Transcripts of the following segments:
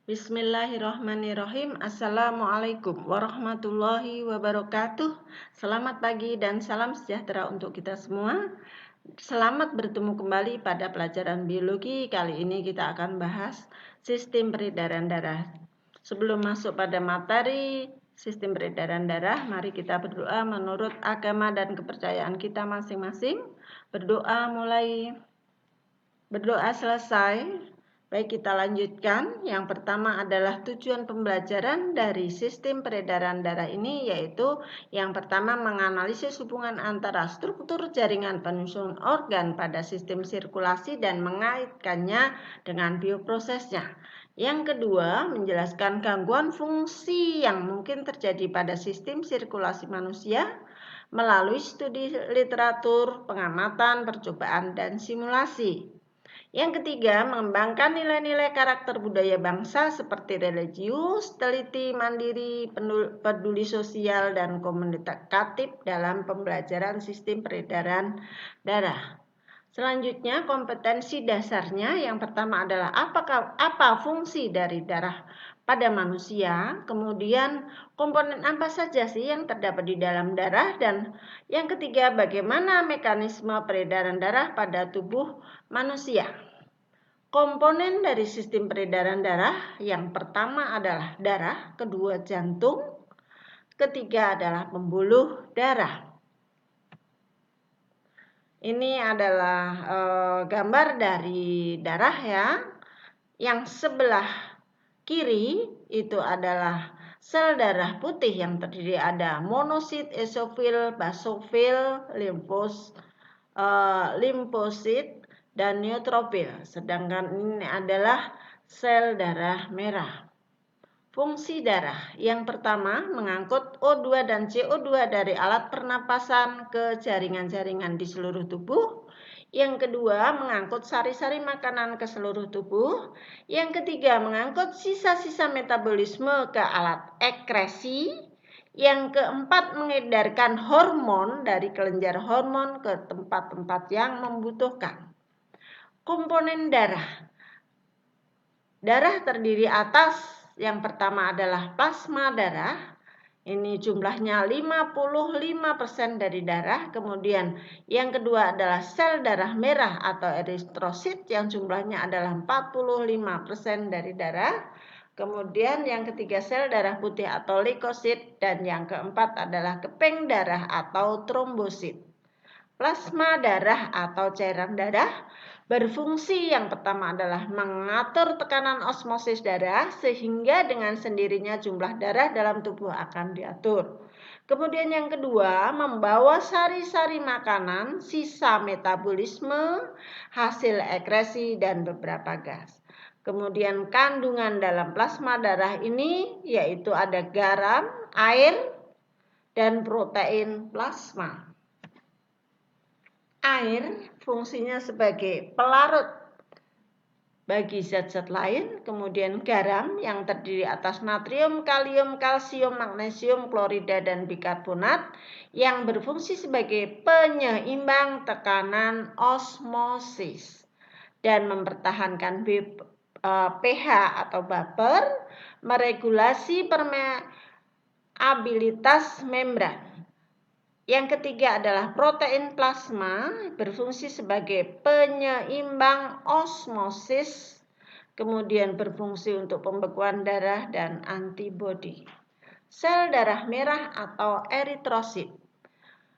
Bismillahirrahmanirrahim. Assalamualaikum warahmatullahi wabarakatuh. Selamat pagi dan salam sejahtera untuk kita semua. Selamat bertemu kembali pada pelajaran biologi. Kali ini kita akan bahas sistem peredaran darah. Sebelum masuk pada materi sistem peredaran darah, mari kita berdoa menurut agama dan kepercayaan kita masing-masing. Berdoa selesai. Baik, kita lanjutkan. Yang pertama adalah tujuan pembelajaran dari sistem peredaran darah ini, yaitu yang pertama menganalisis hubungan antara struktur jaringan penyusun organ pada sistem sirkulasi dan mengaitkannya dengan bioprosesnya. Yang kedua, menjelaskan gangguan fungsi yang mungkin terjadi pada sistem sirkulasi manusia melalui studi literatur, pengamatan, percobaan, dan simulasi. Yang ketiga, mengembangkan nilai-nilai karakter budaya bangsa seperti religius, teliti, mandiri, peduli sosial, dan komunikatif dalam pembelajaran sistem peredaran darah. Selanjutnya, kompetensi dasarnya yang pertama adalah apa fungsi dari darah pada manusia, kemudian komponen apa saja sih yang terdapat di dalam darah, dan yang ketiga, bagaimana mekanisme peredaran darah pada tubuh manusia. Komponen dari sistem peredaran darah yang pertama adalah darah, kedua jantung, ketiga adalah pembuluh darah. Ini adalah gambar dari darah ya. Yang sebelah kiri itu adalah sel darah putih yang terdiri ada monosit, eosinophil, basofil, limfosit, dan neutrofil. Sedangkan ini adalah sel darah merah. Fungsi darah yang pertama mengangkut O2 dan CO2 dari alat pernapasan ke jaringan-jaringan di seluruh tubuh. Yang kedua mengangkut sari-sari makanan ke seluruh tubuh. Yang ketiga mengangkut sisa-sisa metabolisme ke alat ekskresi. Yang keempat mengedarkan hormon dari kelenjar hormon ke tempat-tempat yang membutuhkan. Komponen darah. Darah terdiri atas yang pertama adalah plasma darah. Ini jumlahnya 55% dari darah. Kemudian yang kedua adalah sel darah merah atau eritrosit yang jumlahnya adalah 45% dari darah. Kemudian yang ketiga sel darah putih atau leukosit, dan yang keempat adalah keping darah atau trombosit. Plasma darah atau cairan darah berfungsi yang pertama adalah mengatur tekanan osmosis darah sehingga dengan sendirinya jumlah darah dalam tubuh akan diatur. Kemudian yang kedua, membawa sari-sari makanan, sisa metabolisme, hasil ekskresi, dan beberapa gas. Kemudian kandungan dalam plasma darah ini yaitu ada garam, air, dan protein plasma. Air fungsinya sebagai pelarut bagi zat-zat lain. Kemudian garam yang terdiri atas natrium, kalium, kalsium, magnesium, klorida, dan bikarbonat yang berfungsi sebagai penyeimbang tekanan osmosis dan mempertahankan pH atau baper, meregulasi permeabilitas membran. Yang ketiga adalah protein plasma, berfungsi sebagai penyeimbang osmosis, kemudian berfungsi untuk pembekuan darah dan antibodi. Sel darah merah atau eritrosit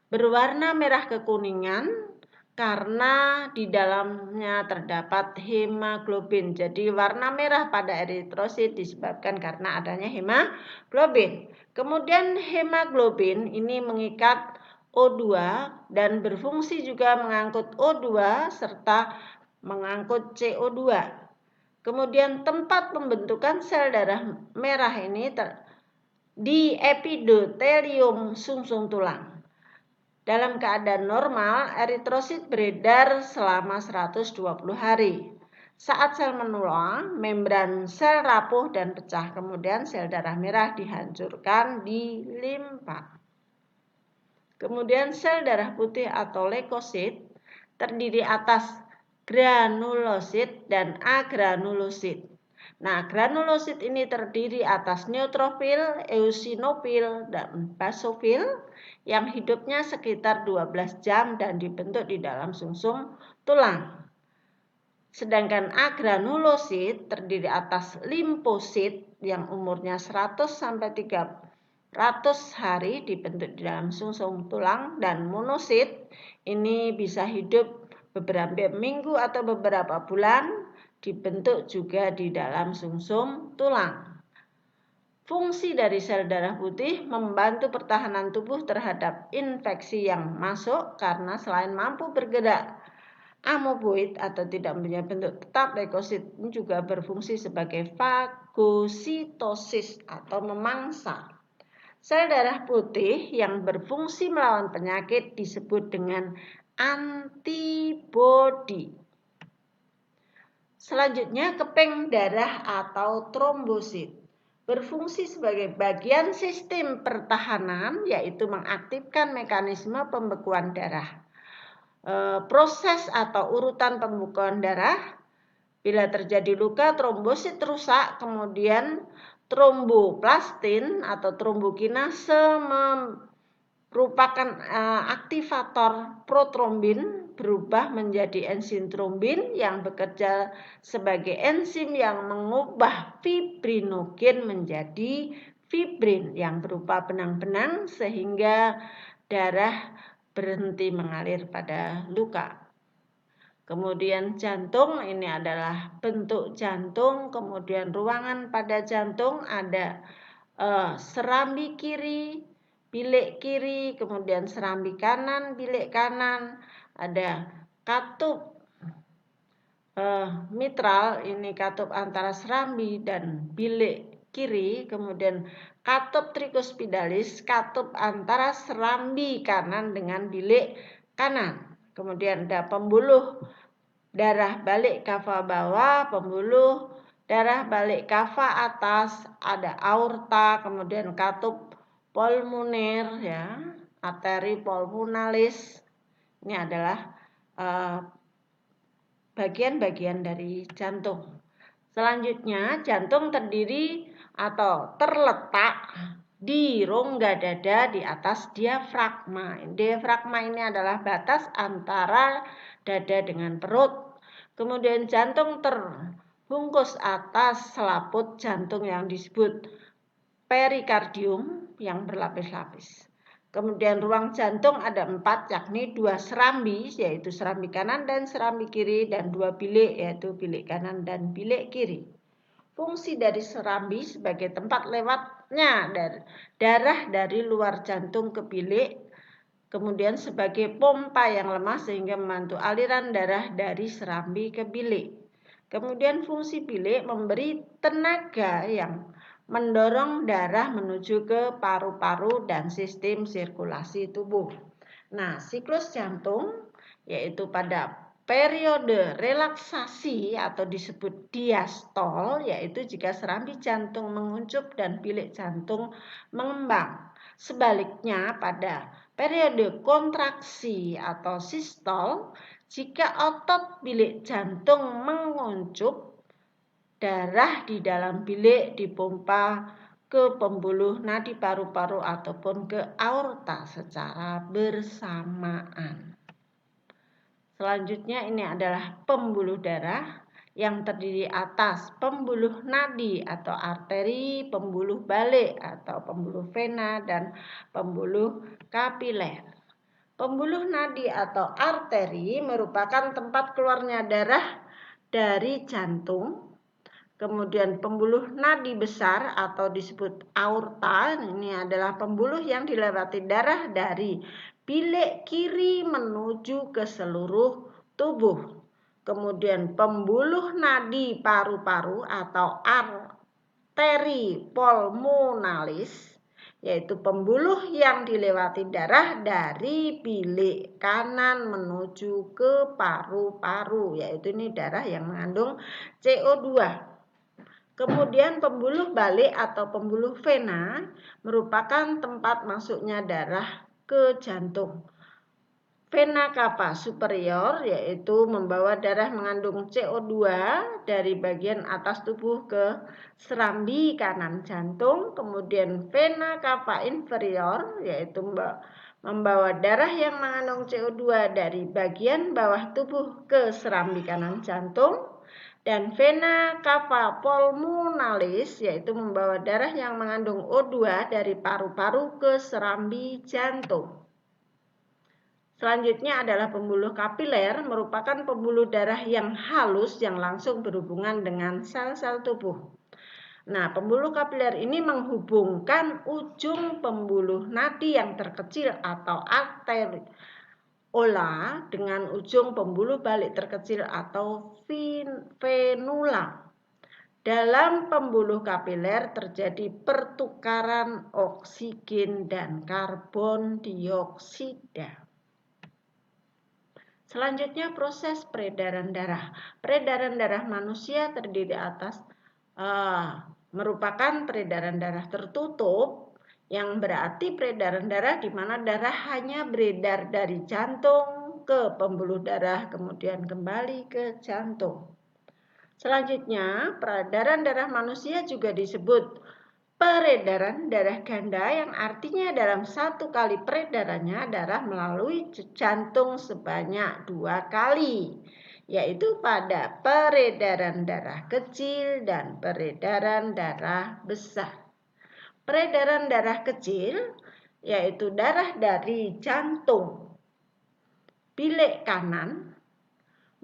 berwarna merah kekuningan karena di dalamnya terdapat hemoglobin. Jadi warna merah pada eritrosit disebabkan karena adanya hemoglobin. Kemudian hemoglobin ini mengikat O2 dan berfungsi juga mengangkut O2 serta mengangkut CO2. Kemudian tempat pembentukan sel darah merah ini di epidotelium sumsum tulang. Dalam keadaan normal, eritrosit beredar selama 120 hari. Saat sel menua, membran sel rapuh dan pecah. Kemudian sel darah merah dihancurkan di limfa. Kemudian sel darah putih atau leukosit terdiri atas granulosit dan agranulosit. Nah, granulosit ini terdiri atas neutrofil, eosinofil, dan basofil yang hidupnya sekitar 12 jam dan dibentuk di dalam sumsum tulang. Sedangkan agranulosit terdiri atas limfosit yang umurnya 100 sampai 300 hari dibentuk di dalam sumsum tulang, dan monosit ini bisa hidup beberapa minggu atau beberapa bulan, dibentuk juga di dalam sumsum tulang. Fungsi dari sel darah putih membantu pertahanan tubuh terhadap infeksi yang masuk karena selain mampu bergerak amoeboid atau tidak mempunyai bentuk tetap, leukosit ini juga berfungsi sebagai fagositosis atau memangsa. Sel darah putih yang berfungsi melawan penyakit disebut dengan antibodi. Selanjutnya, keping darah atau trombosit berfungsi sebagai bagian sistem pertahanan, yaitu mengaktifkan mekanisme pembekuan darah. Proses atau urutan pembekuan darah, bila terjadi luka, trombosit rusak, kemudian tromboplastin atau trombokinase merupakan aktivator protrombin berubah menjadi enzim trombin yang bekerja sebagai enzim yang mengubah fibrinogen menjadi fibrin yang berupa benang-benang sehingga darah berhenti mengalir pada luka. Kemudian jantung, ini adalah bentuk jantung. Kemudian ruangan pada jantung ada serambi kiri, bilik kiri, kemudian serambi kanan, bilik kanan, ada katup mitral, ini katup antara serambi dan bilik kiri, kemudian katup tricuspidalis, katup antara serambi kanan dengan bilik kanan. Kemudian ada pembuluh darah balik kava bawah, pembuluh darah balik kava atas, ada aorta, kemudian katup pulmoner, ya, arteri pulmonalis. Ini adalah bagian-bagian dari jantung. Selanjutnya, jantung terdiri atau terletak di rongga dada di atas diafragma. Diafragma ini adalah batas antara dada dengan perut. Kemudian jantung terbungkus atas selaput jantung yang disebut perikardium yang berlapis-lapis. Kemudian ruang jantung ada 4, yakni 2 serambi, yaitu serambi kanan dan serambi kiri, dan 2 bilik, yaitu bilik kanan dan bilik kiri. Fungsi dari serambi sebagai tempat lewatnya darah dari luar jantung ke bilik, kemudian sebagai pompa yang lemah sehingga membantu aliran darah dari serambi ke bilik. Kemudian fungsi bilik memberi tenaga yang mendorong darah menuju ke paru-paru dan sistem sirkulasi tubuh. Nah, siklus jantung yaitu pada periode relaksasi atau disebut diastol, yaitu jika serambi jantung menguncup dan bilik jantung mengembang. Sebaliknya pada periode kontraksi atau sistol, jika otot bilik jantung menguncup, darah di dalam bilik dipompa ke pembuluh nadi paru-paru ataupun ke aorta secara bersamaan. Selanjutnya ini adalah pembuluh darah yang terdiri atas pembuluh nadi atau arteri, pembuluh balik atau pembuluh vena, dan pembuluh kapiler. Pembuluh nadi atau arteri merupakan tempat keluarnya darah dari jantung. Kemudian pembuluh nadi besar atau disebut aorta, ini adalah pembuluh yang dilewati darah dari bilik kiri menuju ke seluruh tubuh. Kemudian pembuluh nadi paru-paru atau arteri pulmonalis, yaitu pembuluh yang dilewati darah dari bilik kanan menuju ke paru-paru, yaitu ini darah yang mengandung CO2. Kemudian pembuluh balik atau pembuluh vena merupakan tempat masuknya darah ke jantung. Vena cava superior yaitu membawa darah mengandung CO2 dari bagian atas tubuh ke serambi kanan jantung. Kemudian vena cava inferior yaitu membawa darah yang mengandung CO2 dari bagian bawah tubuh ke serambi kanan jantung. Dan vena cava pulmonalis yaitu membawa darah yang mengandung O2 dari paru-paru ke serambi jantung. Selanjutnya adalah pembuluh kapiler, merupakan pembuluh darah yang halus yang langsung berhubungan dengan sel-sel tubuh. Nah, pembuluh kapiler ini menghubungkan ujung pembuluh nadi yang terkecil atau arteriola dengan ujung pembuluh balik terkecil atau venula. Dalam pembuluh kapiler terjadi pertukaran oksigen dan karbon dioksida. Selanjutnya proses peredaran darah. Peredaran darah manusia terdiri atas merupakan peredaran darah tertutup, yang berarti peredaran darah di mana darah hanya beredar dari jantung ke pembuluh darah kemudian kembali ke jantung. Selanjutnya, peredaran darah manusia juga disebut peredaran darah ganda, yang artinya dalam satu kali peredarannya darah melalui jantung sebanyak 2 kali, yaitu pada peredaran darah kecil dan peredaran darah besar. Peredaran darah kecil yaitu darah dari jantung bilik kanan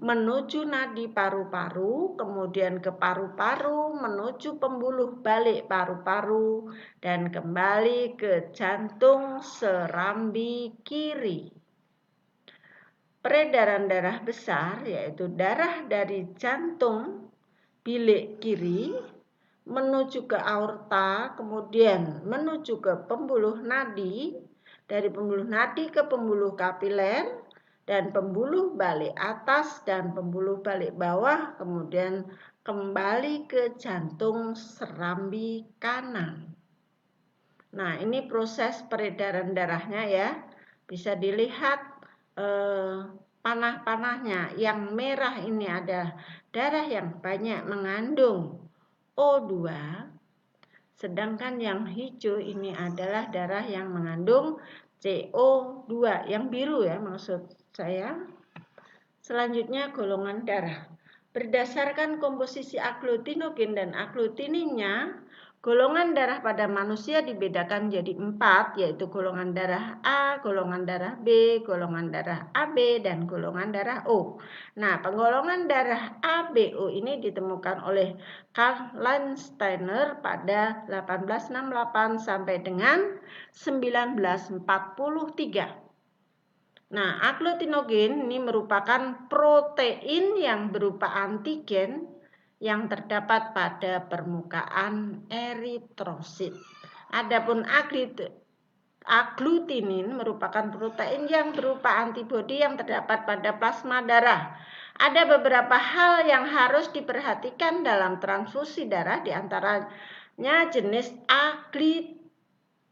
menuju nadi paru-paru, kemudian ke paru-paru, menuju pembuluh balik paru-paru, dan kembali ke jantung serambi kiri. Peredaran darah besar yaitu darah dari jantung bilik kiri menuju ke aorta, kemudian menuju ke pembuluh nadi, dari pembuluh nadi ke pembuluh kapiler, dan pembuluh balik atas dan pembuluh balik bawah, kemudian kembali ke jantung serambi kanan. Nah, ini proses peredaran darahnya ya. Bisa dilihat panah-panahnya. Yang merah ini adalah darah yang banyak mengandung O2, sedangkan yang hijau ini adalah darah yang mengandung CO2, yang biru ya maksud saya. Selanjutnya golongan darah. Berdasarkan komposisi agglutinogen dan agglutininnya, golongan darah pada manusia dibedakan jadi 4, yaitu golongan darah A, golongan darah B, golongan darah AB, dan golongan darah O. Nah, penggolongan darah ABO ini ditemukan oleh Karl Landsteiner pada 1868 sampai dengan 1943. Nah, agglutinogen ini merupakan protein yang berupa antigen yang terdapat pada permukaan eritrosit. Adapun agglutinin merupakan protein yang berupa antibodi yang terdapat pada plasma darah. Ada beberapa hal yang harus diperhatikan dalam transfusi darah, diantaranya jenis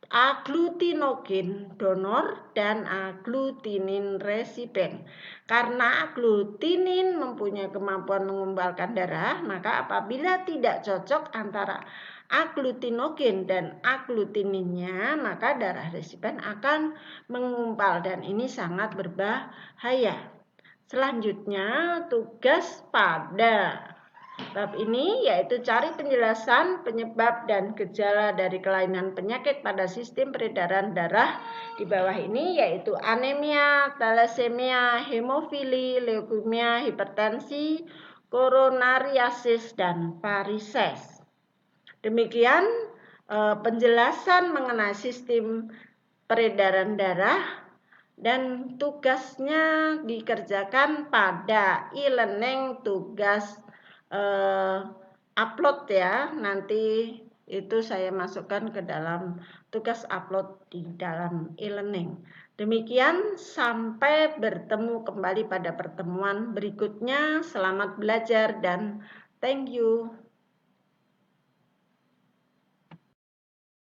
agglutinogen donor dan agglutinin resipien. Karena agglutinin mempunyai kemampuan mengumbalkan darah, maka apabila tidak cocok antara agglutinogen dan agglutininnya, maka darah resipien akan mengumpal dan ini sangat berbahaya. Selanjutnya, tugas pada bab ini yaitu cari penjelasan penyebab dan gejala dari kelainan penyakit pada sistem peredaran darah di bawah ini, yaitu anemia, thalassemia, hemofili, leukemia, hipertensi, koronariasis, dan varises. Demikian penjelasan mengenai sistem peredaran darah, dan tugasnya dikerjakan pada e-learning, tugas upload ya, nanti itu saya masukkan ke dalam tugas upload di dalam e-learning. Demikian, sampai bertemu kembali pada pertemuan berikutnya. Selamat belajar dan thank you.